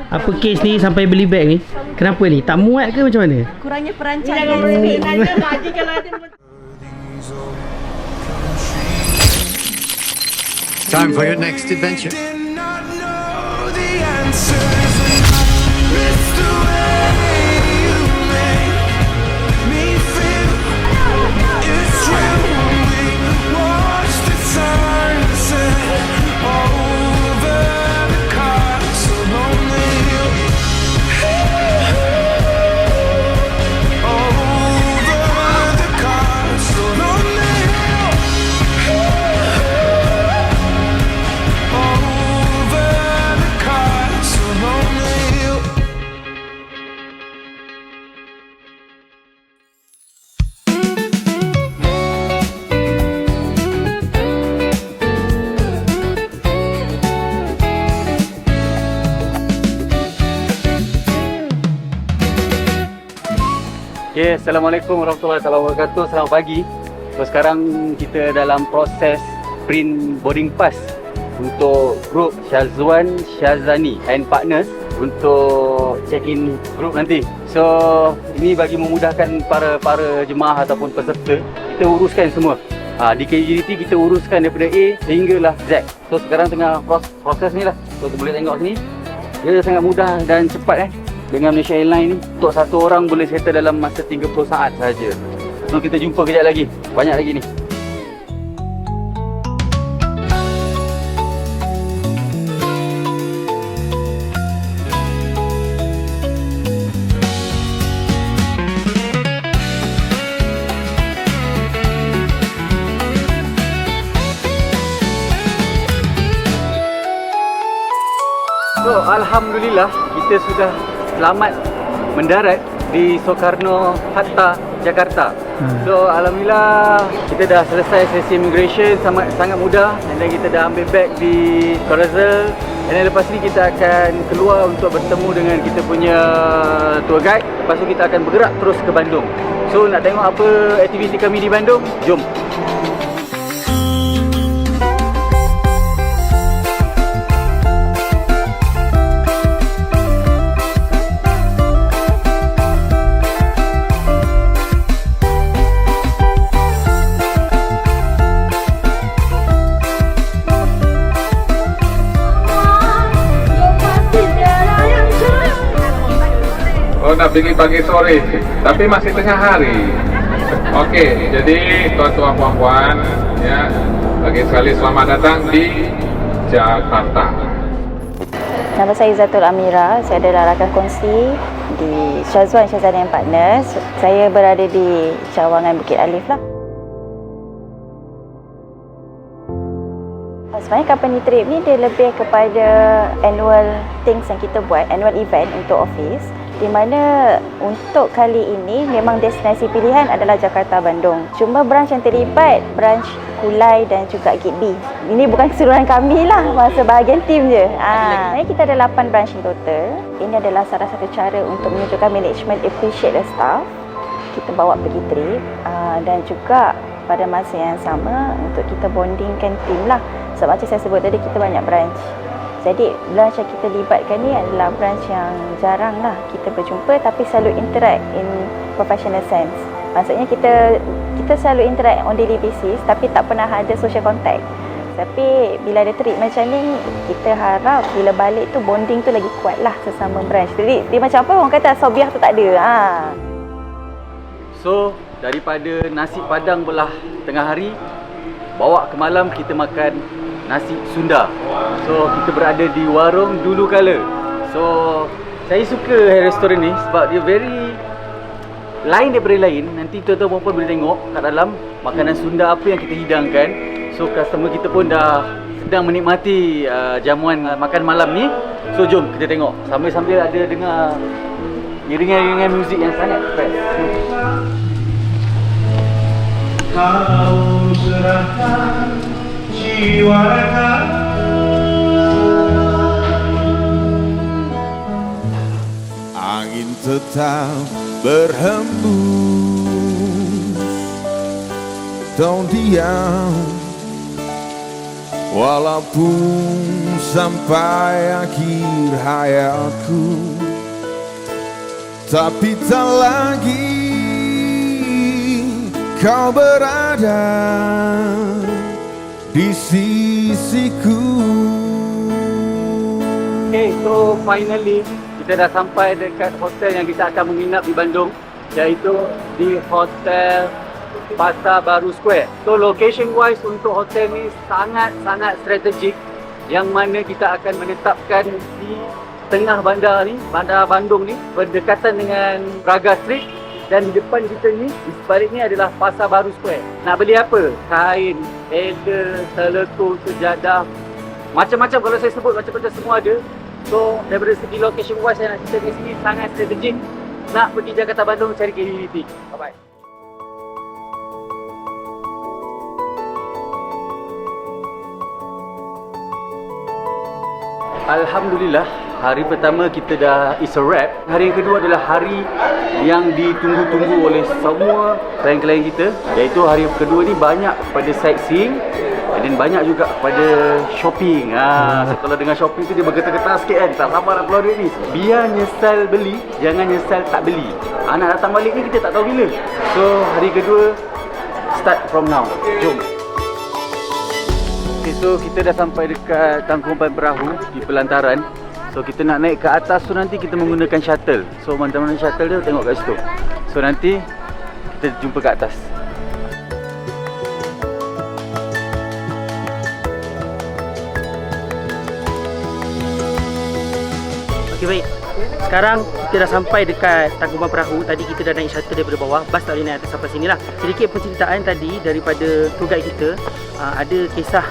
Apa kes ni sampai beli beg ni? Kenapa ni? Tak muat ke macam mana? Kurangnya perancangan. Time for your next adventure. Okay, Assalamualaikum warahmatullahi wabarakatuh. Selamat pagi. So, sekarang kita dalam proses print boarding pass untuk grup Syazwan Syazani and Partners untuk check-in grup nanti. So, ini bagi memudahkan para jemaah ataupun peserta, kita uruskan semua. Di KGDT kita uruskan daripada A sehinggalah Z. So, sekarang tengah proses ni lah. So, boleh tengok sini. Dia sangat mudah dan cepat dengan Malaysia Airlines ni, untuk satu orang boleh settle dalam masa 30 saat sahaja. So kita jumpa kejap lagi. Banyak lagi ni. So alhamdulillah kita sudah selamat mendarat di Soekarno-Hatta, Jakarta. So alhamdulillah kita dah selesai sesi immigration, sangat mudah. Dan then kita dah ambil beg di Carousel. Dan lepas ni kita akan keluar untuk bertemu dengan kita punya tour guide. Lepas tu kita akan bergerak terus ke Bandung. So nak tengok apa aktiviti kami di Bandung? Jom. Oh, nak pergi pagi sore, tapi masih tengah hari. Okey, jadi tuan-tuan puan-puan, ya, bagi sekali selamat datang di Jakarta. Nama saya Zatul Amira, saya adalah rakan kongsi di Syazwan Syazani and Partners. Saya berada di Cawangan Bukit Alif lah. Sebenarnya company trip ni dia lebih kepada annual things yang kita buat, annual event untuk office, di mana untuk kali ini memang destinasi pilihan adalah Jakarta Bandung. Cuma branch yang terlibat, branch Kulai dan juga Gate B. Ini bukan keseluruhan kami lah, masa bahagian tim je. Sebenarnya kita ada 8 branch in total. Ini adalah salah satu cara untuk menunjukkan management appreciate the staff. Kita bawa pergi trip dan juga pada masa yang sama untuk kita bondingkan tim lah. Sebab macam saya sebut tadi, kita banyak branch. Jadi branch yang kita libatkan ni adalah branch yang jarang lah kita berjumpa, tapi selalu interact in professional sense. Maksudnya kita selalu interact on daily basis, tapi tak pernah ada social contact. Tapi bila ada trip macam ni, kita harap bila balik tu bonding tu lagi kuat lah sesama branch. Jadi dia macam apa orang kata, sobiah tu tak ada. So daripada nasi padang belah tengah hari, bawa ke malam kita makan nasi Sunda. So kita berada di warung Dulu Kala. So saya suka restoran ni sebab dia very lain daripada lain. Nanti tuan-tuan puan boleh tengok kat dalam makanan Sunda apa yang kita hidangkan. So customer kita pun dah sedang menikmati jamuan makan malam ni. So jom kita tengok sambil-sambil ada dengar iringan-iringan muzik yang sangat best. Kau serahkan jiwa angin tetap berhembus, daun diam Walaupun sampai akhir hayatku, tapi tak lagi kau berada di sisiku. Okay, so finally kita dah sampai dekat hotel yang kita akan menginap di Bandung, iaitu di Hotel Pasar Baru Square. So location wise untuk hotel ni sangat-sangat strategik, yang mana kita akan menetapkan di tengah bandar ni, bandar Bandung ni, berdekatan dengan Braga Street, dan di depan kita ni, di sebalik ni adalah Pasar Baru Square. Nak beli apa? Kain, leather, teletur, sejadah, macam-macam. Kalau saya sebut macam-macam semua ada. So daripada segi location wise yang kita di sini sangat strategik. Nak pergi Jakarta Bandung, cari KDDT. Bye bye. Alhamdulillah, hari pertama kita dah is a wrap. Hari yang kedua adalah hari yang ditunggu-tunggu oleh semua klien-klien kita, iaitu hari kedua ni banyak pada sightseeing dan banyak juga pada shopping. So kalau dengan shopping tu dia bergetar-getar sikit kan, tak sabar nak keluar duit ni. Biar nyesal beli, jangan nyesal tak beli. Nak datang balik ni kita tak tahu bila. So hari kedua start from now. Jom. Okay, so kita dah sampai dekat tangkuban perahu di pelantaran. So kita nak naik ke atas tu nanti kita menggunakan shuttle. So mana-mana shuttle dia tengok kat situ. So nanti kita jumpa kat atas. Okey, baik. Sekarang kita dah sampai dekat tangkuban perahu. Tadi kita dah naik shuttle daripada bawah. Bas tak boleh naik atas sampai sini lah. Sedikit penceritaan tadi daripada tour guide kita. Ada kisah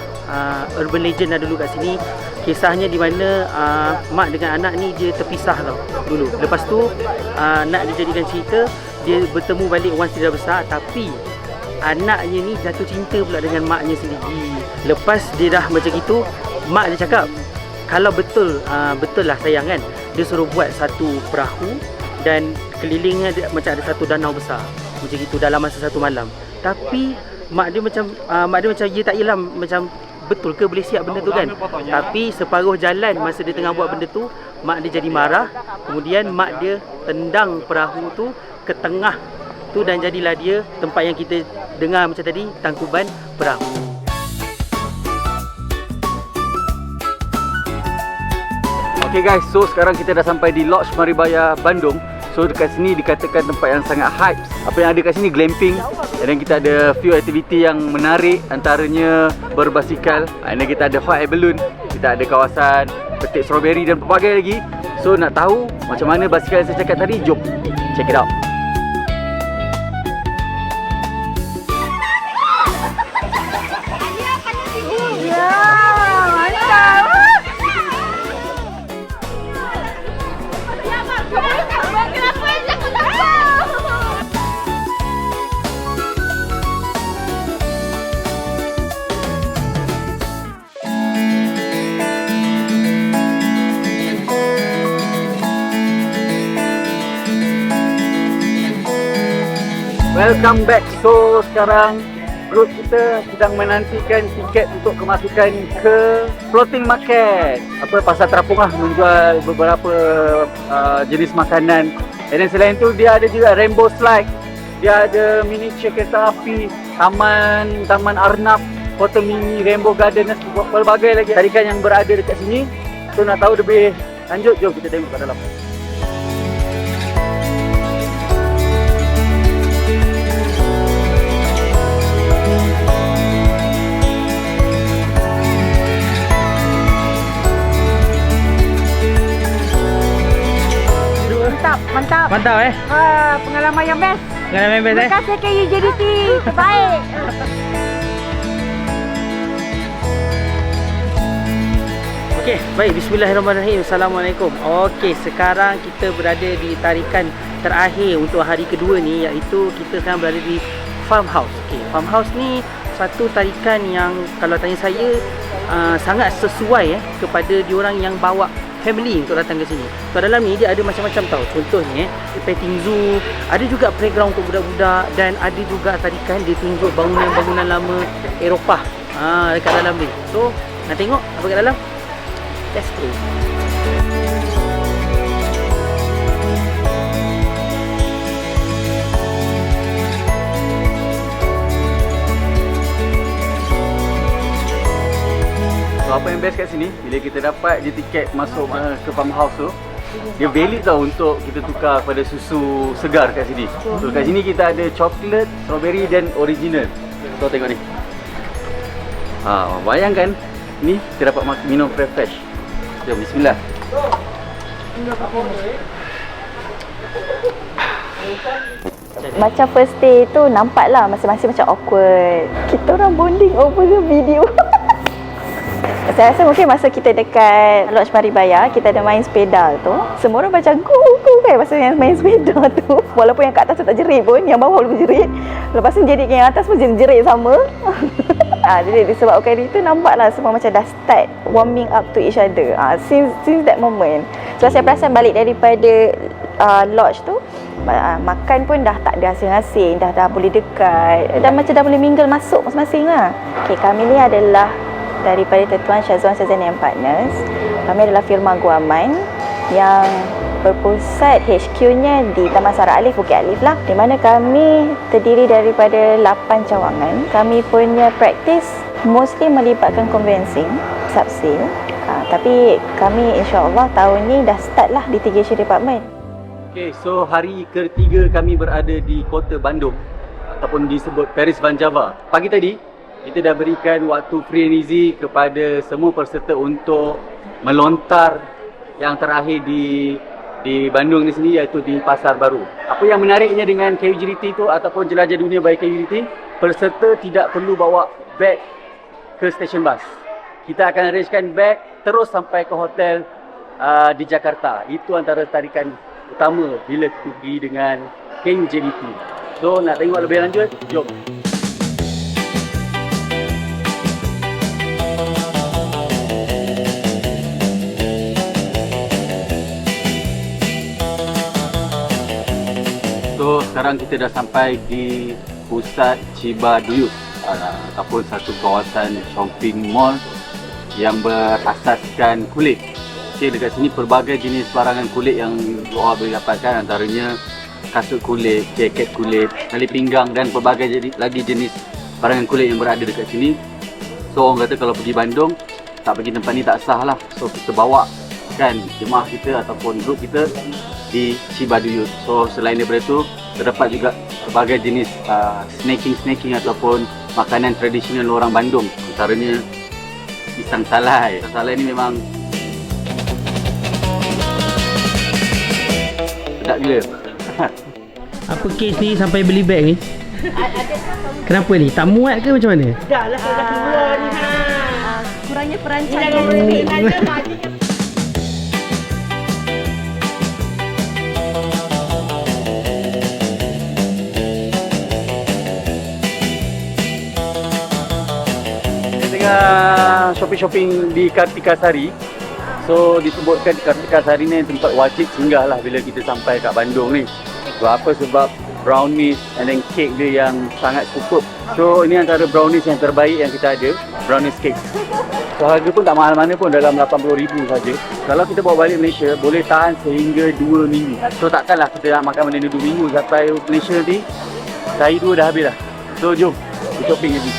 urban legend dah dulu kat sini. Kisahnya di mana mak dengan anak ni dia terpisah tau dulu. Lepas tu nak dijadikan cerita, dia bertemu balik once dia dah besar. Tapi anaknya ni jatuh cinta pula dengan maknya sendiri. Lepas dia dah macam gitu, mak dia cakap, kalau betul lah sayang kan, dia suruh buat satu perahu dan kelilingnya dia, macam ada satu danau besar macam gitu dalam masa satu malam. Tapi mak dia macam ya tak yalah, macam betul ke boleh siap benda tu kan. Tapi separuh jalan masa dia tengah buat benda tu, mak dia jadi marah. Kemudian mak dia tendang perahu tu ke tengah tu, dan jadilah dia tempat yang kita dengar macam tadi, tangkuban perahu. Okay guys, so sekarang kita dah sampai di Lodge Maribaya Bandung. So dekat sini dikatakan tempat yang sangat hype. Apa yang ada kat sini glamping, dan kita ada few activity yang menarik, antaranya berbasikal, dan kita ada hot air balloon, kita ada kawasan petik strawberry dan pelbagai lagi. So nak tahu macam mana basikal yang saya cakap tadi, jom check it out. Welcome back. So sekarang grup kita sedang menantikan tiket untuk kemasukan ke floating market, pasar terapung lah, menjual beberapa jenis makanan. Dan selain tu dia ada juga rainbow slide, dia ada miniature kereta api, taman Arnab, kota mini, rainbow garden dan pelbagai lagi tarikan yang berada dekat sini. So nak tahu lebih lanjut, jom kita tengok kat dalam. Mantap. Pengalaman yang best. Terima kasih KUJDT. Baik. Okey, baik. Bismillahirrahmanirrahim. Assalamualaikum. Okey, sekarang kita berada di tarikan terakhir untuk hari kedua ni, iaitu kita sekarang berada di farmhouse. Okey, farmhouse ni satu tarikan yang kalau tanya saya sangat sesuai kepada diorang yang bawa family untuk datang ke sini. So dalam ni dia ada macam-macam tau. Contohnya petting zoo, ada juga playground untuk budak-budak, dan ada juga tadikan dia tunjuk bangunan-bangunan lama Eropah dekat dalam ni. So nak tengok apa kat dalam? Let's go. So apa yang best kat sini, bila kita dapat je tiket masuk ke farmhouse tu, dia valid tau untuk kita tukar pada susu segar kat sini. So kat sini kita ada coklat, strawberry dan original. So tengok ni. Bayangkan ni kita dapat minum fresh. Jom bismillah. Macam first day tu nampaklah masing-masing macam awkward. Kita orang bonding over the video. Saya rasa mungkin masa kita dekat Lodge Maribaya, kita ada main sepeda tu, semua orang macam go kan masa yang main sepeda tu. Walaupun yang kat atas tu tak jerit pun, yang bawah belum jerit. Lepas tu jadi yang atas pun jerit sama. Jadi disebabkan itu nampaklah semua macam dah start warming up to each other. Since that moment. So saya perasan balik daripada lodge tu, makan pun dah tak ada asing-asing, dah boleh dekat, dah macam dah boleh mingle masuk masing-masing lah. Okay, kami ni adalah daripada Tetuan Syazwan Syazani and Partners. Kami adalah firma guaman yang berpusat HQ-nya di Taman Sara Alif, Bukit Alif lah, di mana kami terdiri daripada 8 cawangan. Kami punya practice mostly melibatkan conveyancing, sub-sale. Tapi kami insya-Allah tahun ni dah start lah litigation department. Okay, so hari ketiga kami berada di Kota Bandung ataupun disebut Paris Van Java. Pagi tadi kita dah berikan waktu free and easy kepada semua peserta untuk melontar yang terakhir di Bandung ni sendiri, iaitu di Pasar Baru. Apa yang menariknya dengan KUGDT tu ataupun jelajah dunia by KUGDT, peserta tidak perlu bawa beg ke stesen bas. Kita akan arrangekan beg terus sampai ke hotel di Jakarta. Itu antara tarikan utama bila kita pergi dengan KUGDT. So nak tengok lebih lanjut, jom. So sekarang kita dah sampai di pusat Cibaduyut ataupun satu kawasan shopping mall yang berasaskan kulit. Okay, dekat sini pelbagai jenis barangan kulit yang awak boleh dapatkan, antaranya kasut kulit, jaket kulit, tali pinggang dan pelbagai lagi jenis barangan kulit yang berada dekat sini. So orang kata kalau pergi Bandung tak pergi tempat ni tak sah lah. So kita bawa kan jemaah kita ataupun grup kita di Cibaduyut. So selain daripada itu, terdapat juga berbagai jenis snacking ataupun makanan tradisional orang Bandung. Antaranya pisang salai. Pisang salai ni memang sedap gila. Apa kes ni sampai beli beg ni? Kenapa ni? Tak muat ke macam mana? Dah lah kalau dah keluar ni Kurangnya perancangan. Shopping di Kartika Sari. So disebutkan Kartika Sari ni tempat wajib singgah lah bila kita sampai kat Bandung ni. Sebab apa? Sebab brownies and then cake dia yang sangat superb. So ini antara brownies yang terbaik yang kita ada, brownies cake. So harga pun tak mahal mana pun, dalam 80,000 saja. Kalau kita bawa balik Malaysia boleh tahan sehingga 2 minggu. So takkanlah kita nak makan benda ni 2 minggu, sampai Malaysia nanti sehari 2 dah habis lah. So jom kita shopping lagi.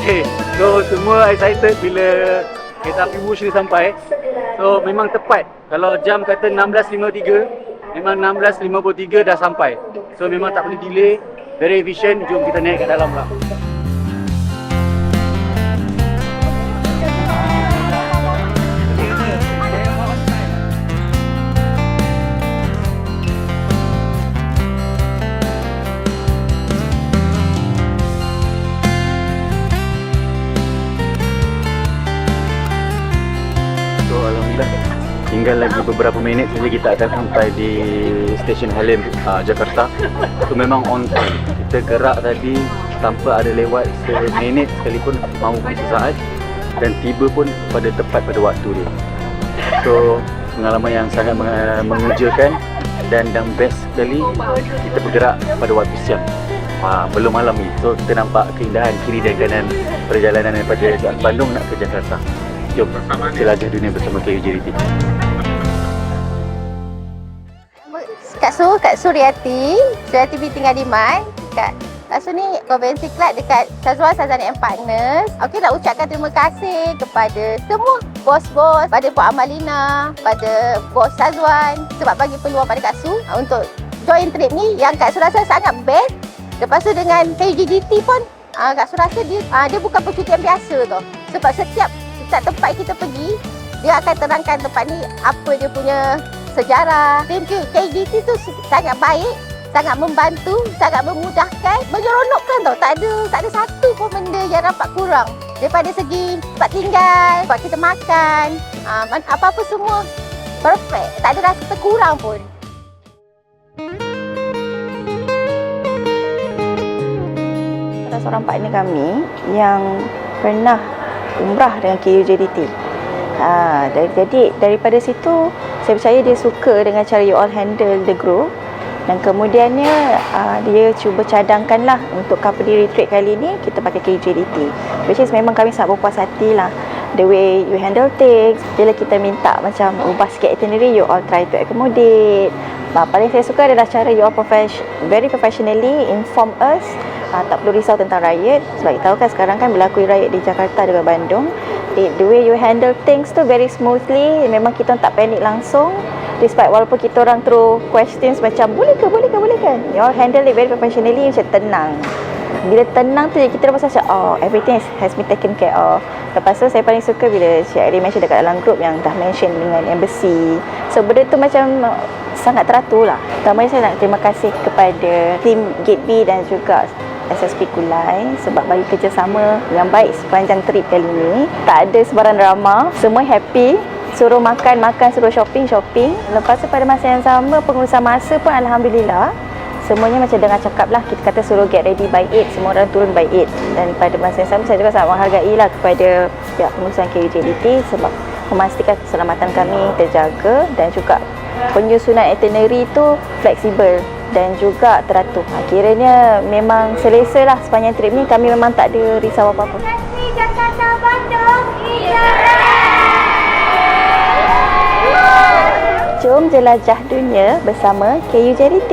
Okay, so semua excited bila kereta api Wush ni sampai. So memang tepat. Kalau jam kata 16.53, memang 16.53 dah sampai. So memang tak boleh delay. Very efficient. Jom kita naik kat dalam lah. tinggal lagi beberapa minit saja kita akan sampai di stesen Halim, Jakarta. Itu memang on time. Kita gerak tadi tanpa ada lewat seminit sekalipun maupun sesaat, dan tiba pun pada tepat pada waktu dia. So pengalaman yang sangat mengujakan dan best sekali. Kita bergerak pada waktu siang, belum malam ni. So kita nampak keindahan kiri dan kanan perjalanan daripada Bandung nak ke Jakarta. Jom jelajah dunia bersama KUJDT. Kak Suryati binti Ngadiman. Kak Su ni Convention Club dekat Syazwan Syazani and Partners. Okey, nak ucapkan terima kasih kepada semua bos-bos, pada Puan Amalina, pada bos Syazwan sebab bagi peluang pada Kak Su untuk join trip ni yang Kak Su rasa sangat best. Lepas tu dengan KUJDT pun Kak Su rasa dia bukan percutian biasa tau. Sebab setiap tempat kita pergi, dia akan terangkan tempat ni apa dia punya sejarah. Thank you. KUJDT tu sangat baik, sangat membantu, sangat memudahkan, menyeronokkan tau. Tak ada satu pun benda yang nampak kurang. Daripada segi tempat tinggal, tempat kita makan, apa-apa semua perfect. Tak ada rasa terkurang pun. Salah seorang partner kami yang pernah umrah dengan KUJDT. Jadi daripada situ saya percaya dia suka dengan cara you all handle the group, dan kemudiannya dia cuba cadangkanlah untuk company retreat kali ni kita pakai KUJDT, which is memang kami sangat berpuas hati lah the way you handle things. Bila kita minta macam ubah sikit itinerary, you all try to accommodate. Paling saya suka adalah cara you all very professionally inform us. Tak perlu risau tentang riot, sebab kita tahu kan sekarang kan berlaku riot di Jakarta dan Bandung. The way you handle things tu very smoothly. Memang kita tak panik langsung, despite walaupun kita orang throw questions macam boleh ke you all handle it very professionally, macam tenang. Bila tenang tu kita dah rasa macam everything has been taken care of. Lepas tu saya paling suka bila Cik Ari mention dekat dalam group yang dah mention dengan embassy. So benda tu macam sangat teratur lah. Pertamanya saya nak terima kasih kepada tim Gate B dan juga SSP Kulai sebab bagi kerjasama yang baik sepanjang trip kali ni. Tak ada sebarang drama, semua happy. Suruh makan, suruh shopping. Lepas tu pada masa yang sama, pengurusan masa pun Alhamdulillah semuanya macam dengar cakap lah, kita kata suruh get ready by 8, semua orang turun by 8. Dan pada masa yang sama saya juga sangat menghargai lah kepada pihak pengurusan KUJDT sebab memastikan keselamatan kami terjaga dan juga penyusunan itinerary tu fleksibel dan juga teratur. Kiranya memang selesa lah sepanjang trip ni, kami memang tak ada risau apa-apa. Jakarta Bandung, Jom jelajah dunia bersama KUJDT.